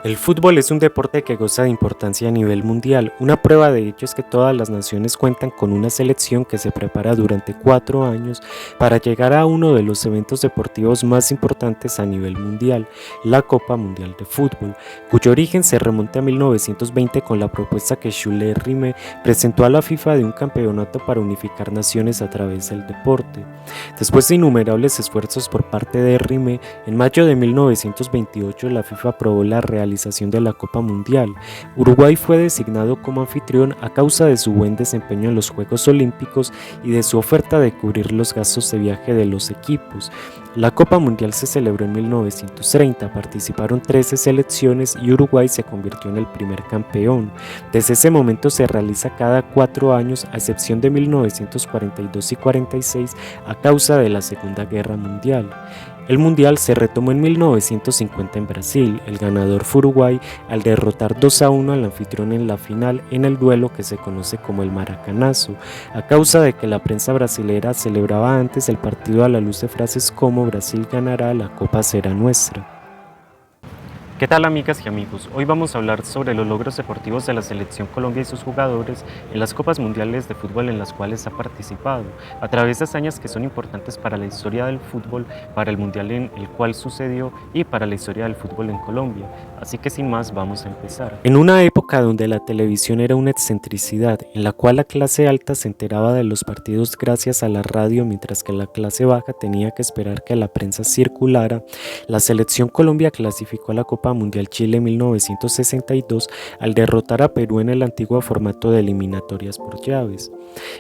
El fútbol es un deporte que goza de importancia a nivel mundial. Una prueba de ello es que todas las naciones cuentan con una selección que se prepara durante 4 años para llegar a uno de los eventos deportivos más importantes a nivel mundial, la Copa Mundial de Fútbol, cuyo origen se remonta a 1920 con la propuesta que Jules Rimet presentó a la FIFA de un campeonato para unificar naciones a través del deporte. Después de innumerables esfuerzos por parte de Rimet, en mayo de 1928 la FIFA aprobó la realización de la Copa Mundial. Uruguay fue designado como anfitrión a causa de su buen desempeño en los Juegos Olímpicos y de su oferta de cubrir los gastos de viaje de los equipos. La Copa Mundial se celebró en 1930, participaron 13 selecciones y Uruguay se convirtió en el primer campeón. Desde ese momento se realiza cada 4 años, a excepción de 1942 y 46 a causa de la Segunda Guerra Mundial. El Mundial se retomó en 1950 en Brasil. El ganador fue Uruguay al derrotar 2-1 al anfitrión en la final en el duelo que se conoce como el Maracanazo, a causa de que la prensa brasilera celebraba antes el partido a la luz de frases como "Brasil ganará, la copa será nuestra". ¿Qué tal, amigas y amigos? Hoy vamos a hablar sobre los logros deportivos de la Selección Colombia y sus jugadores en las Copas Mundiales de Fútbol en las cuales ha participado, a través de hazañas que son importantes para la historia del fútbol, para el Mundial en el cual sucedió y para la historia del fútbol en Colombia. Así que sin más, vamos a empezar. En una época donde la televisión era una excentricidad, en la cual la clase alta se enteraba de los partidos gracias a la radio, mientras que la clase baja tenía que esperar que la prensa circulara, la Selección Colombia clasificó a la Copa Mundial Chile 1962 al derrotar a Perú en el antiguo formato de eliminatorias por llaves.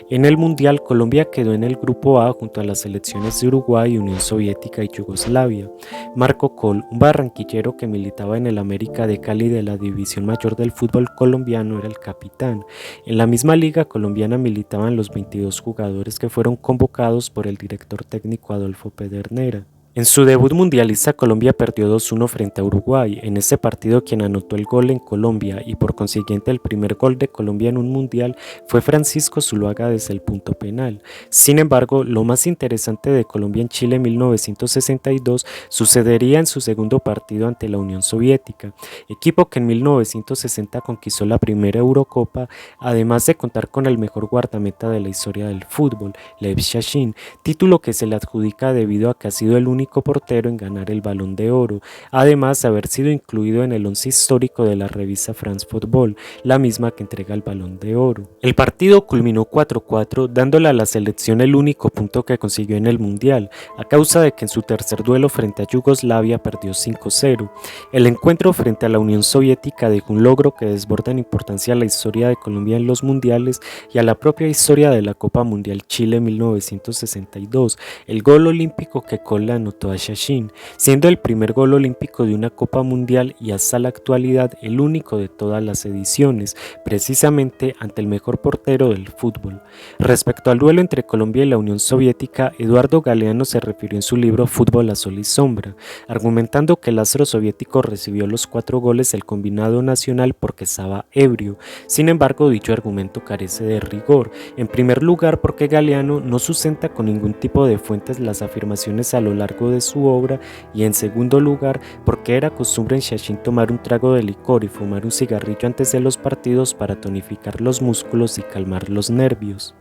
En el Mundial, Colombia quedó en el grupo A junto a las selecciones de Uruguay, Unión Soviética y Yugoslavia. Marco Col, un barranquillero que militaba en el América de Cali de la división mayor del fútbol colombiano, era el capitán. En la misma liga colombiana militaban los 22 jugadores que fueron convocados por el director técnico Adolfo Pedernera. En su debut mundialista, Colombia perdió 2-1 frente a Uruguay. En ese partido, quien anotó el gol en Colombia y por consiguiente el primer gol de Colombia en un mundial fue Francisco Zuluaga desde el punto penal. Sin embargo, lo más interesante de Colombia en Chile 1962 sucedería en su segundo partido ante la Unión Soviética, equipo que en 1960 conquistó la primera Eurocopa, además de contar con el mejor guardameta de la historia del fútbol, Lev Yashin, título que se le adjudica debido a que ha sido el único portero en ganar el Balón de Oro, además de haber sido incluido en el once histórico de la revista France Football, la misma que entrega el Balón de Oro. El partido culminó 4-4, dándole a la selección el único punto que consiguió en el Mundial, a causa de que en su tercer duelo frente a Yugoslavia perdió 5-0. El encuentro frente a la Unión Soviética dejó un logro que desborda en importancia a la historia de Colombia en los mundiales y a la propia historia de la Copa Mundial Chile 1962, el gol olímpico que Col anotó a Yashin, siendo el primer gol olímpico de una Copa Mundial y hasta la actualidad el único de todas las ediciones, precisamente ante el mejor portero del fútbol. Respecto al duelo entre Colombia y la Unión Soviética, Eduardo Galeano se refirió en su libro Fútbol a sol y sombra, argumentando que el astro soviético recibió los 4 goles del combinado nacional porque estaba ebrio. Sin embargo, dicho argumento carece de rigor, en primer lugar porque Galeano no sustenta con ningún tipo de fuentes las afirmaciones a lo largo de su obra, y en segundo lugar porque era costumbre en Yashin tomar un trago de licor y fumar un cigarrillo antes de los partidos para tonificar los músculos y calmar los nervios.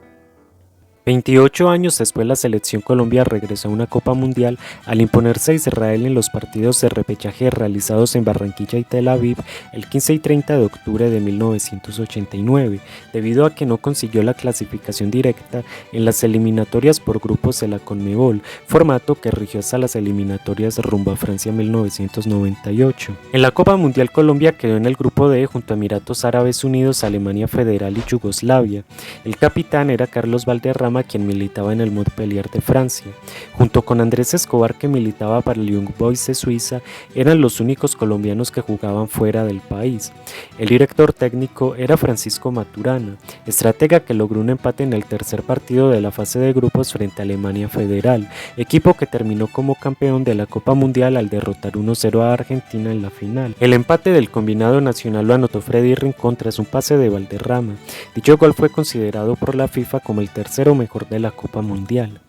28 años después, la Selección Colombia regresó a una Copa Mundial al imponerse a Israel en los partidos de repechaje realizados en Barranquilla y Tel Aviv el 15 y 30 de octubre de 1989, debido a que no consiguió la clasificación directa en las eliminatorias por grupos de la Conmebol, formato que rigió hasta las eliminatorias rumbo a Francia 1998. En la Copa Mundial, Colombia quedó en el grupo D junto a Emiratos Árabes Unidos, Alemania Federal y Yugoslavia. El capitán era Carlos Valderrama, quien militaba en el Montpellier de Francia. Junto con Andrés Escobar, que militaba para el Young Boys de Suiza, eran los únicos colombianos que jugaban fuera del país. El director técnico era Francisco Maturana, estratega que logró un empate en el tercer partido de la fase de grupos frente a Alemania Federal, equipo que terminó como campeón de la Copa Mundial al derrotar 1-0 a Argentina en la final. El empate del combinado nacional lo anotó Freddy Rincón tras un pase de Valderrama. Dicho gol fue considerado por la FIFA como el tercero mejor de la Copa Mundial.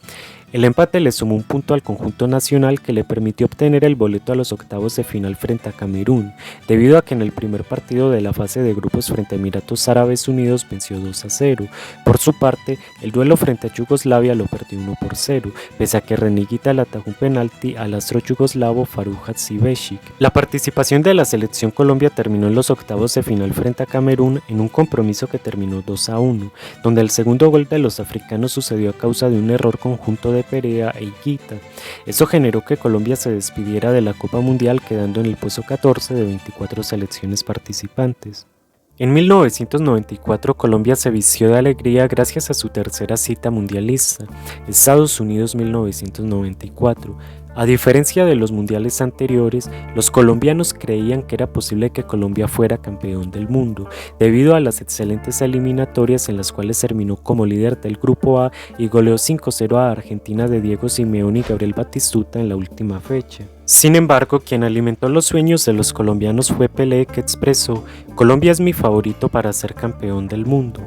El empate le sumó un punto al conjunto nacional que le permitió obtener el boleto a los octavos de final frente a Camerún, debido a que en el primer partido de la fase de grupos frente a Emiratos Árabes Unidos venció 2-0. Por su parte, el duelo frente a Yugoslavia lo perdió 1-0, pese a que René Higuita le atajó un penalti al astro yugoslavo Faruk Hatzibesic. La participación de la selección Colombia terminó en los octavos de final frente a Camerún en un compromiso que terminó 2-1, donde el segundo gol de los africanos sucedió a causa de un error conjunto de Perea e Higuita. Eso generó que Colombia se despidiera de la Copa Mundial, quedando en el puesto 14 de 24 selecciones participantes. En 1994 Colombia se vistió de alegría gracias a su tercera cita mundialista, Estados Unidos 1994. A diferencia de los mundiales anteriores, los colombianos creían que era posible que Colombia fuera campeón del mundo, debido a las excelentes eliminatorias en las cuales terminó como líder del Grupo A y goleó 5-0 a Argentina de Diego Simeone y Gabriel Batistuta en la última fecha. Sin embargo, quien alimentó los sueños de los colombianos fue Pelé, que expresó: "Colombia es mi favorito para ser campeón del mundo".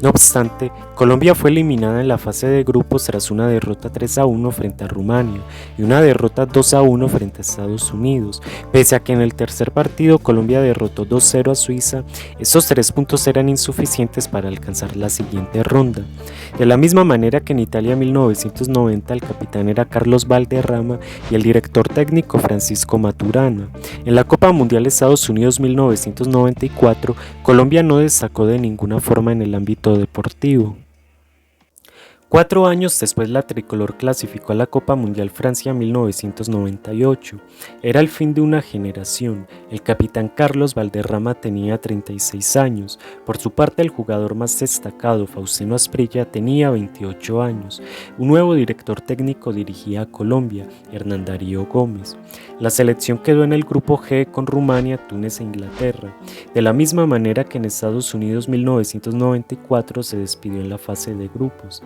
No obstante, Colombia fue eliminada en la fase de grupos tras una derrota 3-1 frente a Rumania y una derrota 2-1 frente a Estados Unidos. Pese a que en el tercer partido Colombia derrotó 2-0 a Suiza, esos 3 puntos eran insuficientes para alcanzar la siguiente ronda. De la misma manera que en Italia 1990 el capitán era Carlos Valderrama y el director técnico Francisco Maturana. En la Copa Mundial Estados Unidos 1994, Colombia no destacó de ninguna forma en el ámbito deportivo. 4 años después, la tricolor clasificó a la Copa Mundial Francia 1998. Era el fin de una generación. El capitán Carlos Valderrama tenía 36 años. Por su parte, el jugador más destacado, Faustino Asprilla, tenía 28 años. Un nuevo director técnico dirigía a Colombia, Hernán Darío Gómez. La selección quedó en el grupo G con Rumania, Túnez e Inglaterra. De la misma manera que en Estados Unidos 1994 se despidió en la fase de grupos.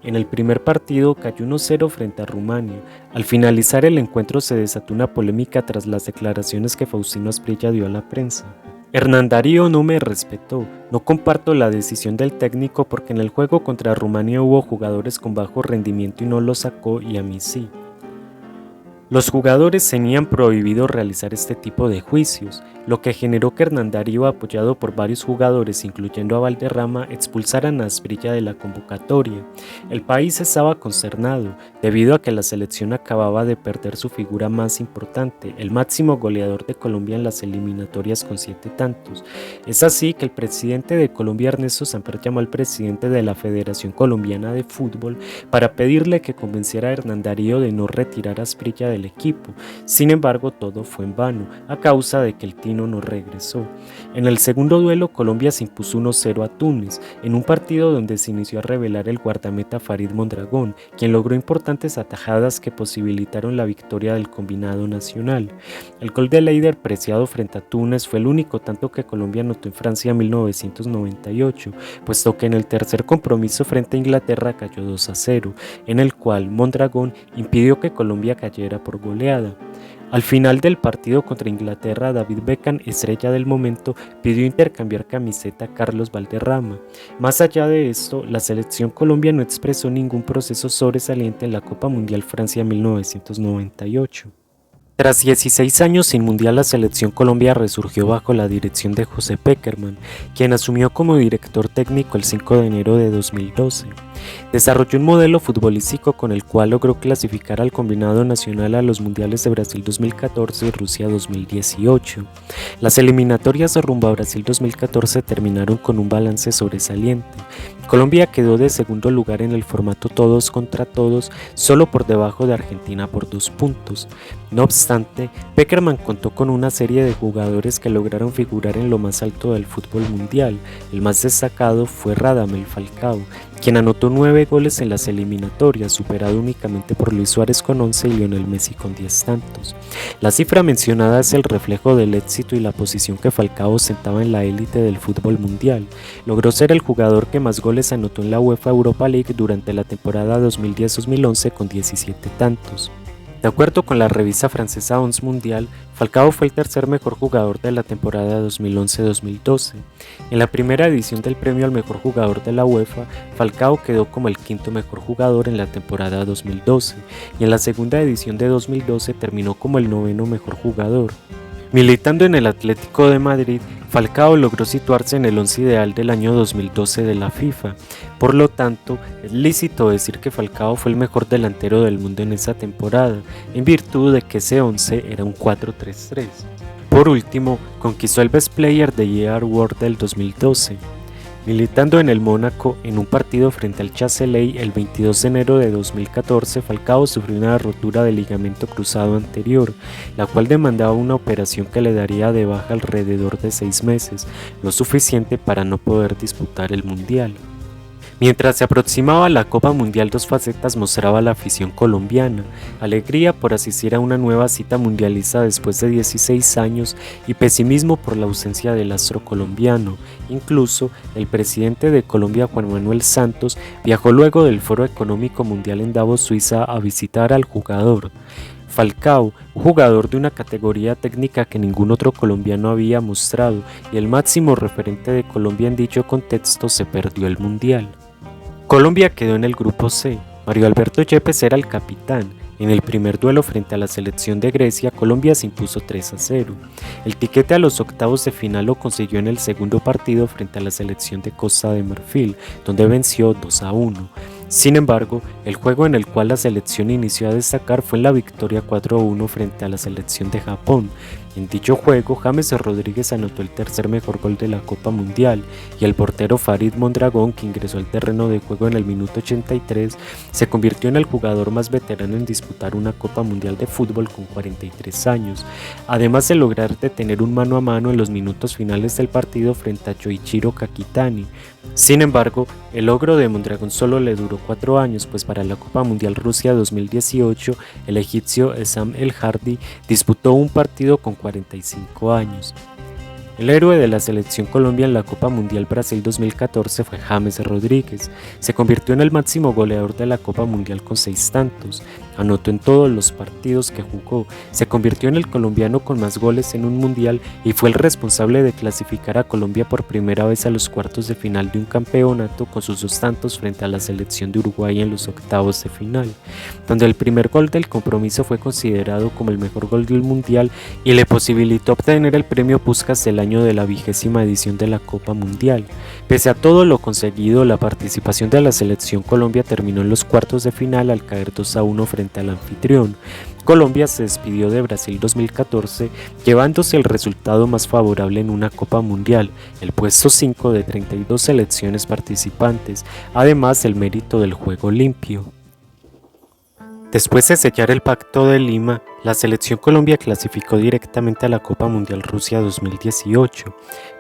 En el primer partido cayó 1-0 frente a Rumania. Al finalizar el encuentro se desató una polémica tras las declaraciones que Faustino Asprilla dio a la prensa. Hernán Darío no me respetó, no comparto la decisión del técnico porque en el juego contra Rumania hubo jugadores con bajo rendimiento y no lo sacó y a mí sí. Los jugadores tenían prohibido realizar este tipo de juicios, lo que generó que Hernán Darío, apoyado por varios jugadores, incluyendo a Valderrama, expulsaran a Asprilla de la convocatoria. El país estaba consternado, debido a que la selección acababa de perder su figura más importante, el máximo goleador de Colombia en las eliminatorias con 7 tantos. Es así que el presidente de Colombia, Ernesto Samper, llamó al presidente de la Federación Colombiana de Fútbol para pedirle que convenciera a Hernán Darío de no retirar a Asprilla del equipo. Sin embargo, todo fue en vano, a causa de que el Tino no regresó. En el segundo duelo, Colombia se impuso 1-0 a Túnez, en un partido donde se inició a revelar el guardameta Farid Mondragón, quien logró importantes atajadas que posibilitaron la victoria del combinado nacional. El gol de Leider Preciado frente a Túnez fue el único tanto que Colombia anotó en Francia 1998, puesto que en el tercer compromiso frente a Inglaterra cayó 2-0, en el cual Mondragón impidió que Colombia cayera por goleada. Al final del partido contra Inglaterra, David Beckham, estrella del momento, pidió intercambiar camiseta a Carlos Valderrama. Más allá de esto, la selección Colombia no expresó ningún proceso sobresaliente en la Copa Mundial Francia 1998. Tras 16 años sin mundial, la selección Colombia resurgió bajo la dirección de José Pekerman, quien asumió como director técnico el 5 de enero de 2012. Desarrolló un modelo futbolístico con el cual logró clasificar al combinado nacional a los mundiales de Brasil 2014 y Rusia 2018. Las eliminatorias rumbo a Brasil 2014 terminaron con un balance sobresaliente. Colombia quedó de segundo lugar en el formato todos contra todos, solo por debajo de Argentina por 2 puntos. No obstante, Pekerman contó con una serie de jugadores que lograron figurar en lo más alto del fútbol mundial. El más destacado fue Radamel Falcao, quien anotó 9 goles en las eliminatorias, superado únicamente por Luis Suárez con 11 y Lionel Messi con 10 tantos. La cifra mencionada es el reflejo del éxito y la posición que Falcao ostentaba en la élite del fútbol mundial. Logró ser el jugador que más goles anotó en la UEFA Europa League durante la temporada 2010-2011 con 17 tantos. De acuerdo con la revista francesa Onze Mundial, Falcao fue el tercer mejor jugador de la temporada 2011-2012. En la primera edición del premio al mejor jugador de la UEFA, Falcao quedó como el quinto mejor jugador en la temporada 2012, y en la segunda edición de 2012 terminó como el noveno mejor jugador. Militando en el Atlético de Madrid, Falcao logró situarse en el once ideal del año 2012 de la FIFA. Por lo tanto, es lícito decir que Falcao fue el mejor delantero del mundo en esa temporada, en virtud de que ese once era un 4-3-3. Por último, conquistó el Best Player de Year Award del 2012. Militando en el Mónaco en un partido frente al Châtelet el 22 de enero de 2014, Falcao sufrió una rotura del ligamento cruzado anterior, la cual demandaba una operación que le daría de baja alrededor de 6 meses, lo suficiente para no poder disputar el Mundial. Mientras se aproximaba la Copa Mundial, dos facetas mostraba la afición colombiana: alegría por asistir a una nueva cita mundialista después de 16 años y pesimismo por la ausencia del astro colombiano. Incluso, el presidente de Colombia, Juan Manuel Santos, viajó luego del Foro Económico Mundial en Davos, Suiza, a visitar al jugador. Falcao, un jugador de una categoría técnica que ningún otro colombiano había mostrado y el máximo referente de Colombia en dicho contexto, se perdió el Mundial. Colombia quedó en el grupo C. Mario Alberto Yepes era el capitán. En el primer duelo frente a la selección de Grecia, Colombia se impuso 3-0. El tiquete a los octavos de final lo consiguió en el segundo partido frente a la selección de Costa de Marfil, donde venció 2-1. Sin embargo, el juego en el cual la selección inició a destacar fue en la victoria 4-1 frente a la selección de Japón. En dicho juego, James Rodríguez anotó el tercer mejor gol de la Copa Mundial y el portero Farid Mondragón, que ingresó al terreno de juego en el minuto 83, se convirtió en el jugador más veterano en disputar una Copa Mundial de fútbol con 43 años, además de lograr detener un mano a mano en los minutos finales del partido frente a Yoichiro Kakitani. Sin embargo, el logro de Mondragón solo le duró 4 años, pues para la Copa Mundial Rusia 2018, el egipcio Essam El Hardy disputó un partido con 45 años. El héroe de la selección Colombia en la Copa Mundial Brasil 2014 fue James Rodríguez. Se convirtió en el máximo goleador de la Copa Mundial con 6 tantos. Anotó en todos los partidos que jugó. Se convirtió en el colombiano con más goles en un mundial y fue el responsable de clasificar a Colombia por primera vez a los cuartos de final de un campeonato con sus 2 tantos frente a la selección de Uruguay en los octavos de final, donde el primer gol del compromiso fue considerado como el mejor gol del mundial y le posibilitó obtener el premio Puskás del año de la 20ª edición de la Copa Mundial. Pese a todo lo conseguido, la participación de la selección Colombia terminó en los cuartos de final al caer 2-1 frente al anfitrión. Colombia se despidió de Brasil 2014, llevándose el resultado más favorable en una Copa Mundial, el puesto 5 de 32 selecciones participantes, además del mérito del juego limpio. Después de sellar el Pacto de Lima, la selección Colombia clasificó directamente a la Copa Mundial Rusia 2018.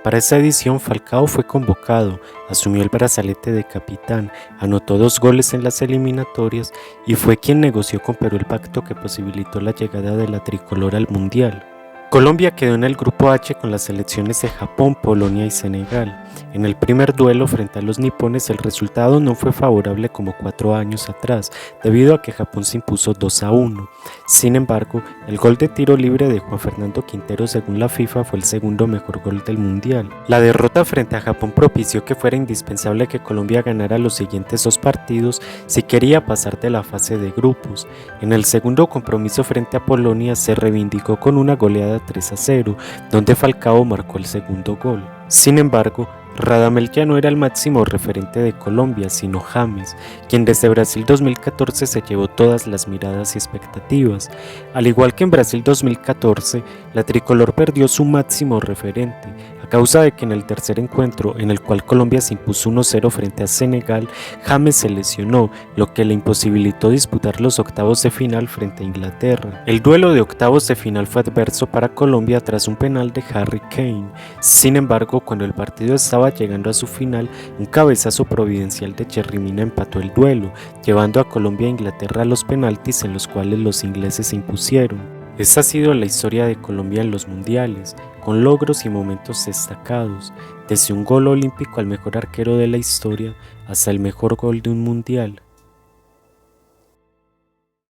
Para esa edición, Falcao fue convocado, asumió el brazalete de capitán, anotó 2 goles en las eliminatorias y fue quien negoció con Perú el pacto que posibilitó la llegada de la tricolor al Mundial. Colombia quedó en el grupo H con las selecciones de Japón, Polonia y Senegal. En el primer duelo frente a los nipones el resultado no fue favorable como 4 años atrás, debido a que Japón se impuso 2-1. Sin embargo, el gol de tiro libre de Juan Fernando Quintero según la FIFA fue el segundo mejor gol del Mundial. La derrota frente a Japón propició que fuera indispensable que Colombia ganara los siguientes 2 partidos si quería pasar de la fase de grupos. En el segundo compromiso frente a Polonia se reivindicó con una goleada 3-0, donde Falcao marcó el segundo gol. Sin embargo, Radamel ya no era el máximo referente de Colombia, sino James, quien desde Brasil 2014 se llevó todas las miradas y expectativas. Al igual que en Brasil 2014, la tricolor perdió su máximo referente, a causa de que en el tercer encuentro, en el cual Colombia se impuso 1-0 frente a Senegal, James se lesionó, lo que le imposibilitó disputar los octavos de final frente a Inglaterra. El duelo de octavos de final fue adverso para Colombia tras un penal de Harry Kane. Sin embargo, cuando el partido estaba llegando a su final, un cabezazo providencial de Yerry Mina empató el duelo, llevando a Colombia e Inglaterra a los penaltis en los cuales los ingleses se impusieron. Esta ha sido la historia de Colombia en los mundiales, con logros y momentos destacados, desde un gol olímpico al mejor arquero de la historia hasta el mejor gol de un mundial.